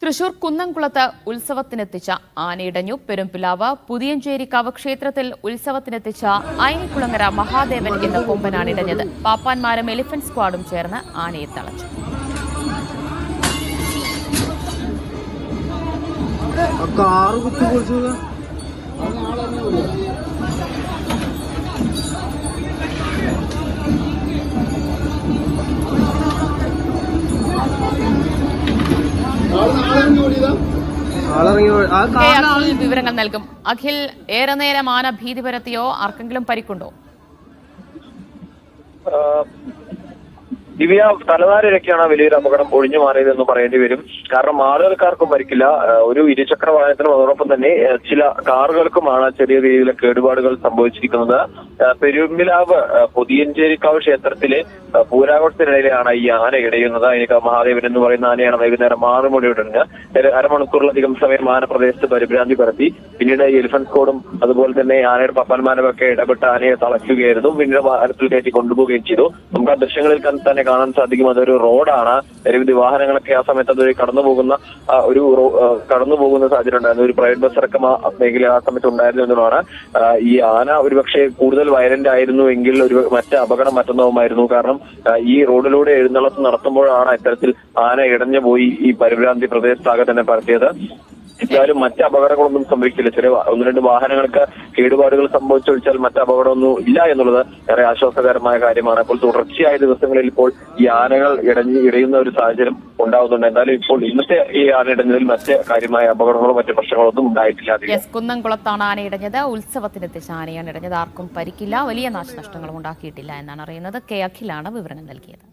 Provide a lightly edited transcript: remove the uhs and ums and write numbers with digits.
തൃശൂർ കുന്നംകുളത്ത് ഉത്സവത്തിനെത്തിച്ച ആനയിടഞ്ഞു. പെരുംപിലാവ് പുതിയഞ്ചേരിക്കാവ് ക്ഷേത്രത്തിൽ ഉത്സവത്തിനെത്തിച്ച ഐനിക്കുളങ്ങര മഹാദേവൻ എന്ന കൊമ്പനാണ് ഇടഞ്ഞത്. പാപ്പാന്മാരും എലിഫന്റ് സ്ക്വാഡും ചേർന്ന് ആനയെ തളച്ചു. വിവരങ്ങൾ നൽകും. അഖിൽ, ഏറെ നേരം ആന ഭീതി പരത്തിയോ? ആർക്കെങ്കിലും പരിക്കുണ്ടോ? ദിവ്യ, തലനാരിഴയ്ക്കാണ് വലിയൊരു അപകടം ഒഴിഞ്ഞു മാറിയതെന്ന് പറയേണ്ടി വരും. കാരണം ആളുകൾക്കാർക്കും പരിക്കില്ല. ഒരു ഇരുചക്ര വാഹനത്തിനും അതോടൊപ്പം തന്നെ ചില കാറുകൾക്കുമാണ് ചെറിയ രീതിയിലെ കേടുപാടുകൾ സംഭവിച്ചിരിക്കുന്നത്. പെരുമ്പിലാവ് പുതിയഞ്ചേരിക്കാവ് ക്ഷേത്രത്തിലെ പൂരാഘോഷത്തിനിടയിലാണ് ഈ ആന ഇടയുന്നത്. അതിന് മഹാദേവൻ എന്ന് പറയുന്ന ആനയാണ് വൈകുന്നേരം 6 മണിയോടെ അരമണിക്കൂറിലധികം സമയം ആന പ്രദേശത്ത് പരിഭ്രാന്തി പരത്തി. പിന്നീട് എലിഫന്റ് സ്ക്വാഡും അതുപോലെ തന്നെ ആനയുടെ പപ്പാന്മാരും ഒക്കെ ഇടപെട്ട് ആനയെ തളയ്ക്കുകയായിരുന്നു. പിന്നീട് വാഹനത്തിൽ കയറ്റി കൊണ്ടുപോവുകയും ചെയ്തു. നമുക്ക് ആ ദൃശ്യങ്ങളിൽ തന്നെ കാണാൻ സാധിക്കും. അതൊരു റോഡാണ്. നിരവധി വാഹനങ്ങളൊക്കെ ആ സമയത്ത് അതൊരു കടന്നു പോകുന്ന സാഹചര്യം ഉണ്ടായിരുന്നു. ഒരു പ്രൈവറ്റ് ബസ് അടക്കം ആ മേഖല ആ സമയത്ത് ഉണ്ടായിരുന്നു എന്നുള്ളതാണ്. ഈ ആന ഒരുപക്ഷെ കൂടുതൽ വയലന്റ് ആയിരുന്നു എങ്കിൽ മറ്റ് അപകടം മറ്റൊന്നാവുമായിരുന്നു. കാരണം ഈ റോഡിലൂടെ എഴുന്നള്ളത്ത് നടത്തുമ്പോഴാണ് ഇത്തരത്തിൽ ആന ഇടഞ്ഞു പോയി ഈ പരിഭ്രാന്തി പ്രദേശത്താകെ തന്നെ പരത്തിയത്. എന്തായാലും മറ്റ് അപകടങ്ങളൊന്നും സംഭവിക്കില്ല. ചെറിയ 1-2 വാഹനങ്ങൾക്ക് കേടുപാടുകൾ സംഭവിച്ചൊഴിച്ചാൽ മറ്റ് അപകടമൊന്നും ഇല്ല എന്നുള്ളത് ഏറെ ആശ്വാസകരമായ കാര്യമാണ്. അപ്പോൾ തുടർച്ചയായ ദിവസങ്ങളിൽ ഇപ്പോൾ ഈ ആനകൾ ഇടയുന്ന ഒരു സാഹചര്യം ഉണ്ടാവുന്നുണ്ട്. എന്തായാലും ഇപ്പോൾ ഇന്നത്തെ ഈ ആന ഇടഞ്ഞതിൽ മറ്റ് കാര്യമായ അപകടങ്ങളോ മറ്റ് പ്രശ്നങ്ങളോ ഒന്നും ഉണ്ടായിട്ടില്ല. കുന്നംകുളത്താണ് ആന ഇടഞ്ഞത്. ഉത്സവത്തിനെത്തിച്ച ആനയാണ് ഇടഞ്ഞത്. ആർക്കും പരിക്കില്ല. വലിയ നാശനഷ്ടങ്ങളും ഉണ്ടാക്കിയിട്ടില്ല എന്നാണ് അറിയുന്നത്. കെ അഖിലാണ് വിവരങ്ങൾ നൽകിയത്.